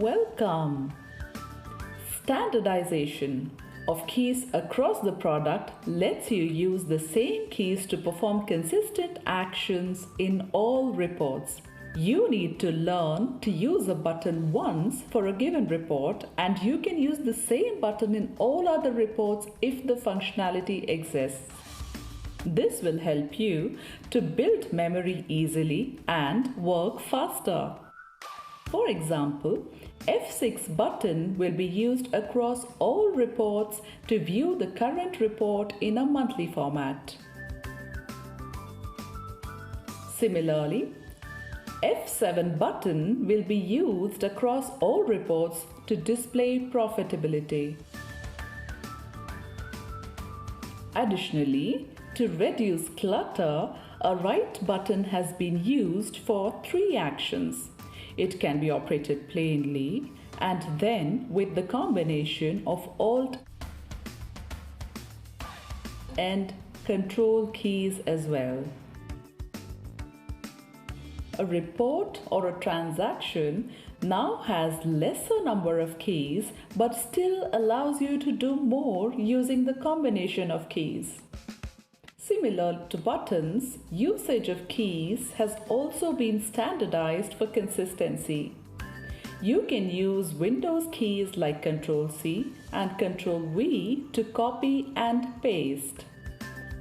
Welcome! Standardization of keys across the product lets you use the same keys to perform consistent actions in all reports. You need to learn to use a button once for a given report, and you can use the same button in all other reports if the functionality exists. This will help you to build memory easily and work faster. For example, F6 button will be used across all reports to view the current report in a monthly format. Similarly, F7 button will be used across all reports to display profitability. Additionally, to reduce clutter, a right button has been used for 3 actions. It can be operated plainly and then with the combination of Alt and Control keys as well. A report or a transaction now has lesser number of keys but still allows you to do more using the combination of keys. Similar to buttons, usage of keys has also been standardized for consistency. You can use Windows keys like Ctrl+C and Ctrl+V to copy and paste.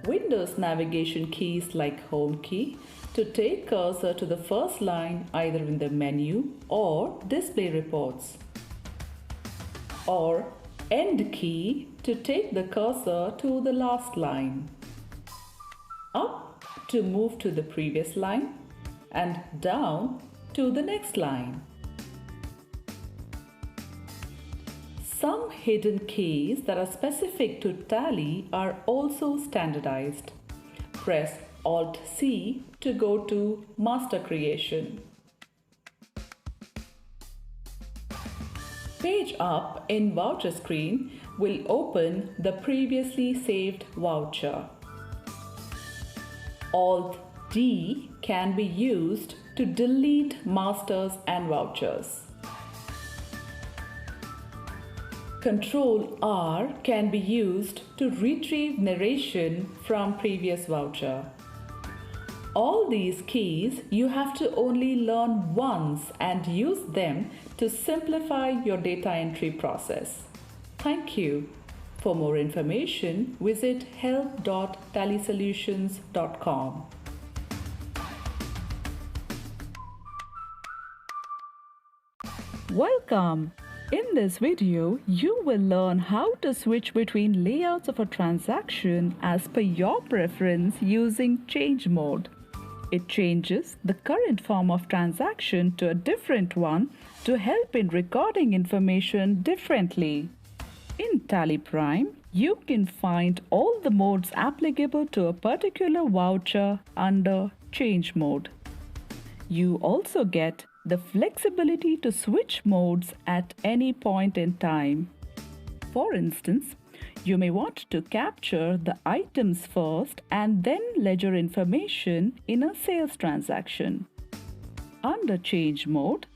Windows navigation keys like Home key to take cursor to the first line either in the menu or display reports. Or End key to take the cursor to the last line. Up to move to the previous line and down to the next line. Some hidden keys that are specific to Tally are also standardized. Press Alt+C to go to Master Creation. Page Up in Voucher screen will open the previously saved voucher. Alt+D can be used to delete masters and vouchers. Ctrl+R can be used to retrieve narration from previous voucher. All these keys you have to only learn once and use them to simplify your data entry process. Thank you. For more information, visit help.tallysolutions.com. Welcome! In this video, you will learn how to switch between layouts of a transaction as per your preference using change mode. It changes the current form of transaction to a different one to help in recording information differently. In Tally Prime, you can find all the modes applicable to a particular voucher under Change mode. You also get the flexibility to switch modes at any point in time. For instance, you may want to capture the items first and then ledger information in a sales transaction. Under Change mode,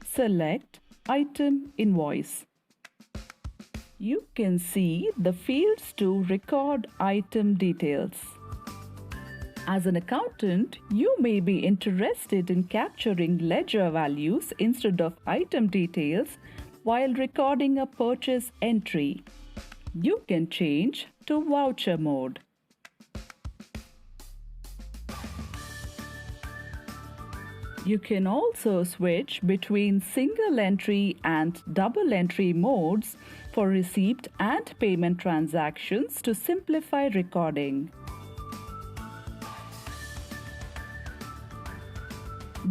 select Item Invoice. You can see the fields to record item details. As an accountant, you may be interested in capturing ledger values instead of item details while recording a purchase entry. You can change to voucher mode. You can also switch between single entry and double entry modes for receipt and payment transactions to simplify recording.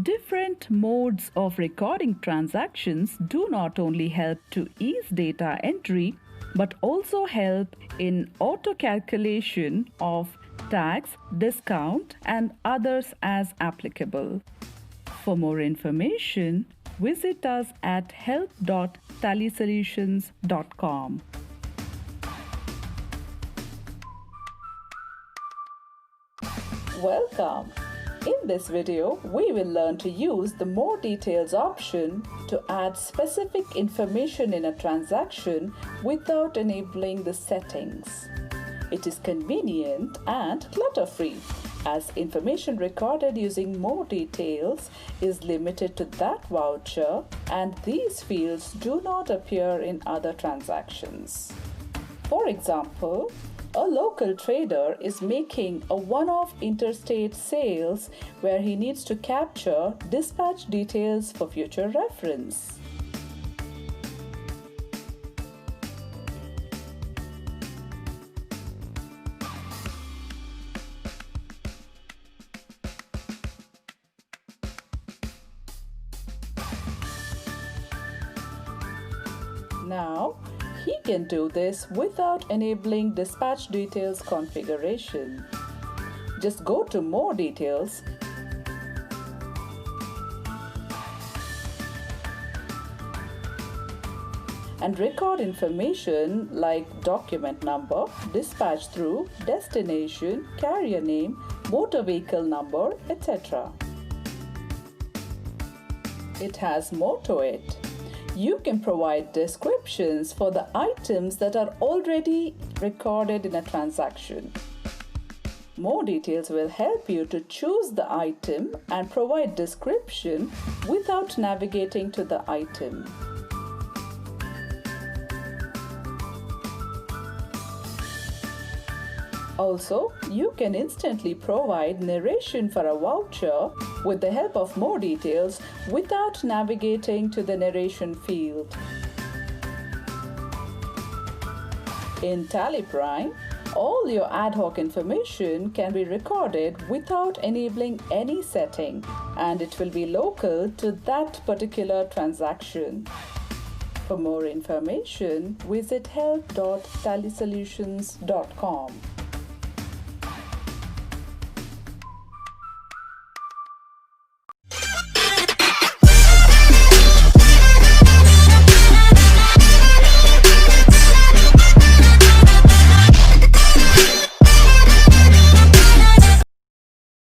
Different modes of recording transactions do not only help to ease data entry, but also help in auto calculation of tax, discount, and others as applicable. For more information, visit us at help.tallysolutions.com. Welcome! In this video, we will learn to use the More Details option to add specific information in a transaction without enabling the settings. It is convenient and clutter-free, as information recorded using More Details is limited to that voucher, and these fields do not appear in other transactions. For example, a local trader is making a one-off interstate sales where he needs to capture dispatch details for future reference. Now, he can do this without enabling dispatch details configuration. Just go to More Details and record information like document number, dispatch through, destination, carrier name, motor vehicle number, etc. It has more to it. You can provide descriptions for the items that are already recorded in a transaction. More Details will help you to choose the item and provide description without navigating to the item. Also, you can instantly provide narration for a voucher with the help of More Details without navigating to the narration field. In Tally Prime, all your ad hoc information can be recorded without enabling any setting, and it will be local to that particular transaction. For more information, visit help.tallysolutions.com.